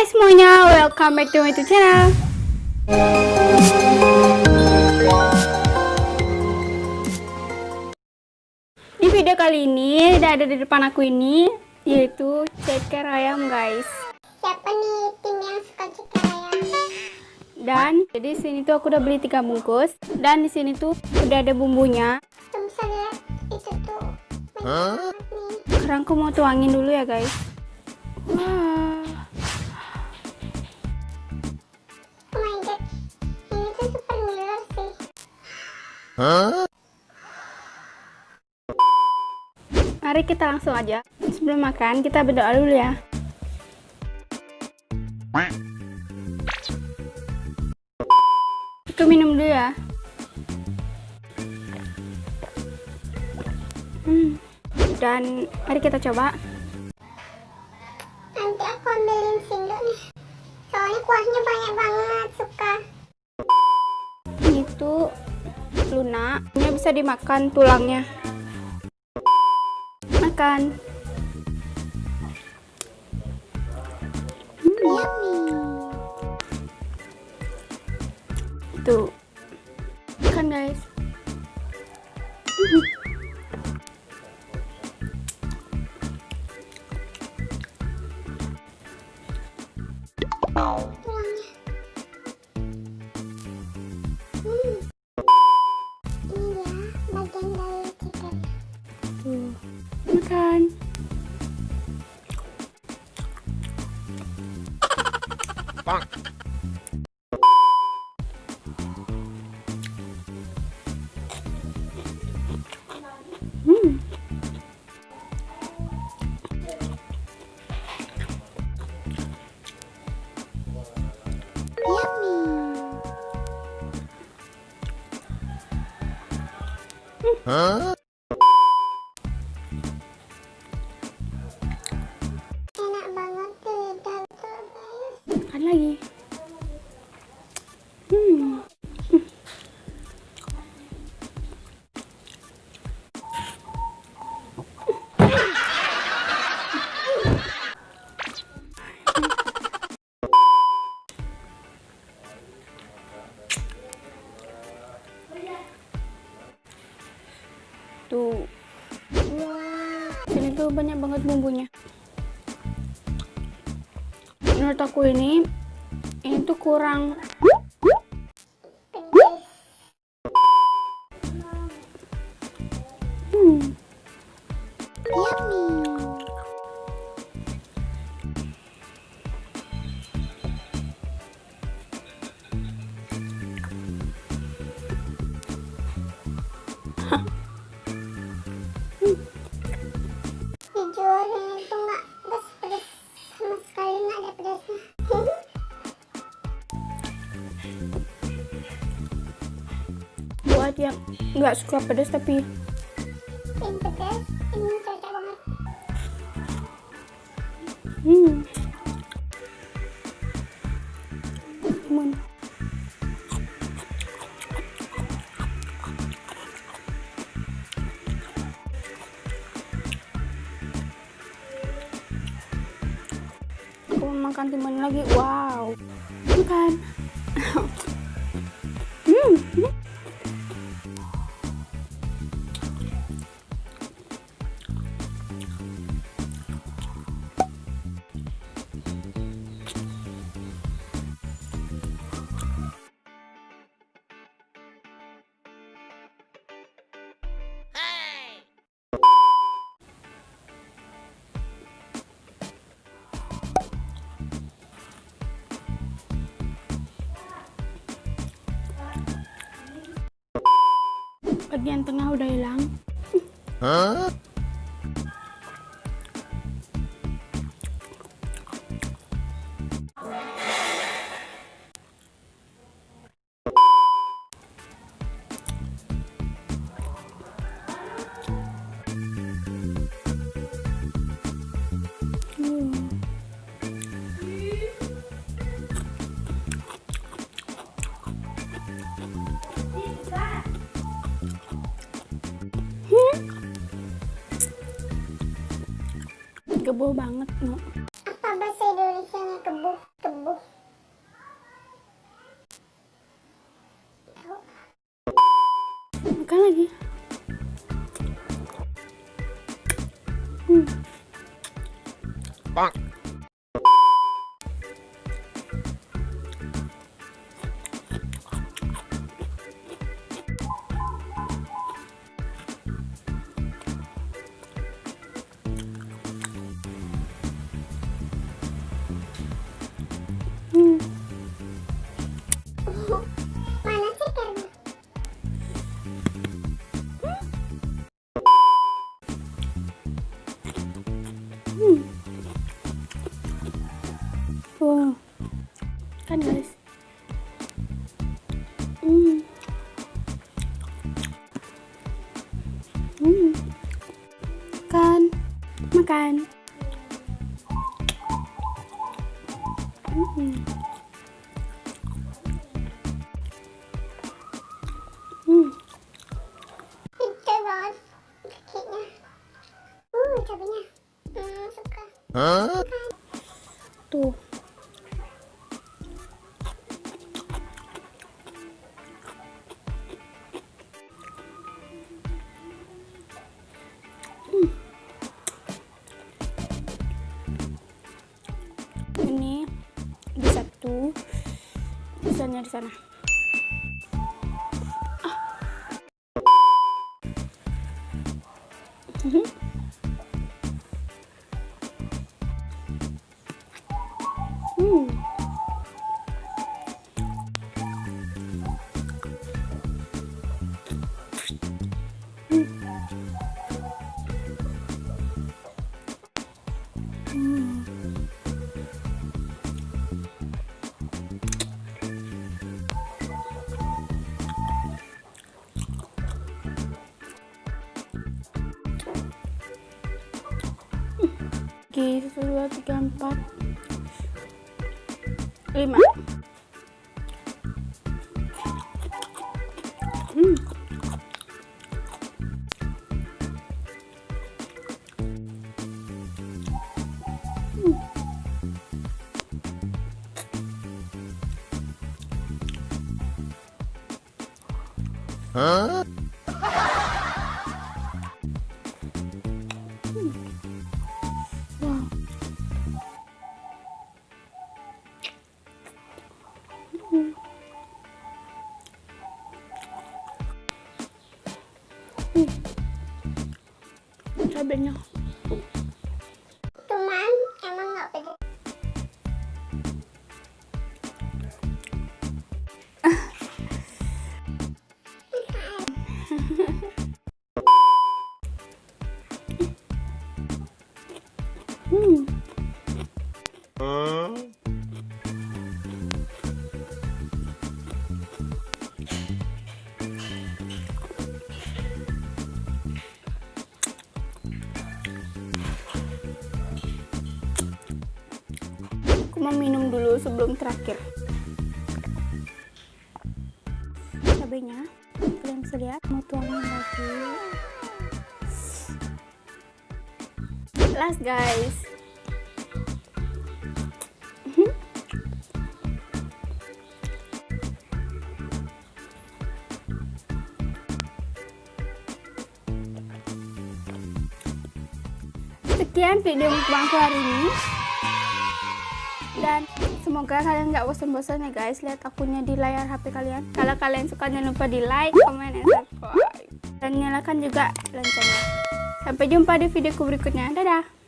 Hai semuanya, welcome back to my YouTube channel. Di video kali ini ada di depan aku ini, yaitu ceker ayam guys. Siapa nih tim yang suka ceker ayam? Dan jadi sini tuh aku udah beli 3 bungkus, dan di sini tuh udah ada bumbunya. Kamu bisa lihat itu tuh banyak banget nih. Sekarang aku mau tuangin dulu ya guys. Wah. Oh my god, ini tuh super ngiler sih. Mari kita langsung aja. Sebelum makan kita berdoa dulu ya. Aku minum dulu ya. Dan mari kita coba. Nanti aku ambilin sendok nih. Soalnya kuahnya banyak banget, suka. Ini tuh lunak. Ini bisa dimakan tulangnya. Makan. Yummy. Tuh. Makan guys. Tulangnya. Ini dia bagian dari ceker. Tuh. Makan. Yummy. Enak banget di lidah tuh guys. Makan lagi. Tuh. Ini tuh banyak banget bumbunya. Menurut aku ini tuh kurang. Pedes. Yummy. Jujur ini tuh nggak pedes sama sekali, nggak ada pedesnya. Buat yang nggak suka pedas tapi Yang pedes ini cocok banget. Lemon. Aku mau makan timun lagi. Wow. Makan. Bagian tengah udah hilang. Kebo banget, no. Apa bahasa Indonesianya kebo? Makan lagi. Bang. Mana cekernya? Wow, kan guys. Kan, makan. Gede banget kakinya. Cabenya. Suka. Hah? Tuh. Ini di satu, sisanya di sana. Oke, 1, 2, 3, 4, 5. Hah? Wow. Cabenya. Cuman emang nggak pedes. Hah? Aku mau minum dulu sebelum terakhir. Cabenya, kalian bisa lihat, mau tuangin lagi. Last guys. Sekian video mukbangku hari ini, dan semoga kalian nggak bosan-bosan ya guys lihat akunnya di layar HP kalian. Kalau kalian suka jangan lupa di like, comment, dan subscribe, dan nyalakan juga loncengnya. Sampai jumpa di videoku berikutnya. Dadah.